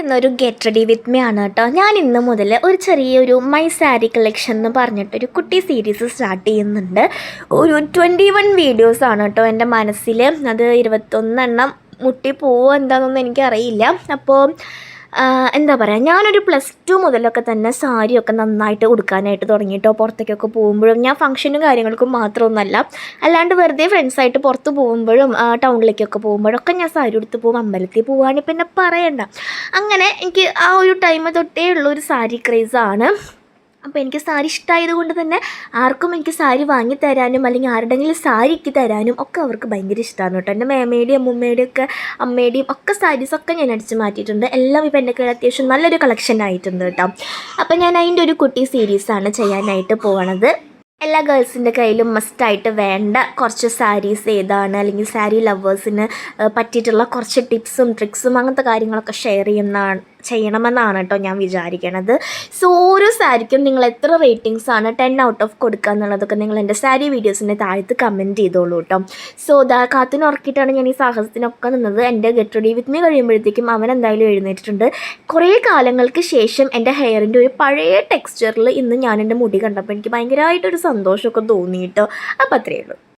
എന്നൊരു get ready with me ആണ് കേട്ടോ. ഞാൻ ഇന്ന് മുതൽ ഒരു ചെറിയൊരു മൈ സാരി കളക്ഷൻ എന്ന് പറഞ്ഞിട്ടൊരു കുട്ടി സീരീസ് സ്റ്റാർട്ട് ചെയ്യുന്നുണ്ട്. ഒരു 21 വീഡിയോസാണ് കേട്ടോ എൻ്റെ മനസ്സിൽ. അത് 21 മുട്ടി പോവോ എന്താണെന്നൊന്നും എനിക്കറിയില്ല. അപ്പോൾ എന്താ പറയുക, ഞാനൊരു +2 മുതലൊക്കെ തന്നെ സാരിയൊക്കെ നന്നായിട്ട് ഉടുക്കാനായിട്ട് തുടങ്ങിയിട്ടോ. പുറത്തേക്കൊക്കെ പോകുമ്പോഴും ഞാൻ ഫംഗ്ഷനും കാര്യങ്ങൾക്കും മാത്രമൊന്നുമല്ല, അല്ലാണ്ട് വെറുതെ ഫ്രണ്ട്സായിട്ട് പുറത്ത് പോകുമ്പോഴും ടൗണിലേക്കൊക്കെ പോകുമ്പോഴൊക്കെ ഞാൻ സാരി ഉടുത്ത് പോകും. അമ്പലത്തിൽ പോവുകയാണെങ്കിൽ പിന്നെ പറയണ്ട. അങ്ങനെ എനിക്ക് ആ ഒരു ടൈം തൊട്ടേ ഉള്ളൊരു സാരി ക്രേസാണ്. അപ്പോൾ എനിക്ക് സാരി ഇഷ്ടമായത് കൊണ്ട് തന്നെ ആർക്കും എനിക്ക് സാരി വാങ്ങി തരാനും അല്ലെങ്കിൽ ആരുടെങ്കിലും സാരി ഇട്ട് തരാനും ഒക്കെ അവർക്ക് ഭയങ്കര ഇഷ്ടമാണ് കേട്ടോ. എൻ്റെ മേമയുടെയും അമ്മൂമ്മയുടെയും ഒക്കെ അമ്മയുടെയും ഒക്കെ സാരീസൊക്കെ ഞാൻ അടിച്ച് മാറ്റിയിട്ടുണ്ട്. എല്ലാം ഇപ്പോൾ എൻ്റെ കയ്യിൽ അത്യാവശ്യം നല്ലൊരു കളക്ഷൻ ആയിട്ടുണ്ട് കേട്ടോ. അപ്പോൾ ഞാൻ അതിൻ്റെ ഒരു കുട്ടി സീരീസാണ് ചെയ്യാനായിട്ട് പോകണത്. എല്ലാ ഗേൾസിൻ്റെ കയ്യിലും മസ്റ്റായിട്ട് വേണ്ട കുറച്ച് സാരീസ് ഏതാണ്, അല്ലെങ്കിൽ സാരി ലവേഴ്സിന് പറ്റിയിട്ടുള്ള കുറച്ച് ടിപ്സും ട്രിക്സും അങ്ങനത്തെ കാര്യങ്ങളൊക്കെ ചെയ്യണമെന്നാണ് കേട്ടോ ഞാൻ വിചാരിക്കണത്. സോ ഓരോ സാരിക്കും നിങ്ങൾ എത്ര റേറ്റിംഗ്സാണ് 10 ഔട്ട് ഓഫ് കൊടുക്കുക എന്നുള്ളതൊക്കെ നിങ്ങൾ എൻ്റെ സാരി വീഡിയോസിൻ്റെ താഴത്ത് കമൻറ്റ് ചെയ്തോളൂ കേട്ടോ. സോ കാത്തിന് ഉറക്കിയിട്ടാണ് ഞാൻ ഈ സാഹസത്തിനൊക്കെ നിന്നത്. എൻ്റെ ഗെറ്റ് റെഡി വിത്ത് മീ കഴിയുമ്പോഴത്തേക്കും അവൻ എന്തായാലും എഴുന്നേറ്റിട്ടുണ്ട്. കുറേ കാലങ്ങൾക്ക് ശേഷം എൻ്റെ ഹെയറിൻ്റെ ഒരു പഴയ ടെക്സ്ചറിൽ ഇന്ന് ഞാൻ എൻ്റെ മുടി കണ്ടപ്പോൾ എനിക്ക് ഭയങ്കരമായിട്ടൊരു സന്തോഷമൊക്കെ തോന്നി കേട്ടോ. അപ്പോൾ അത്രയേ ഉള്ളൂ.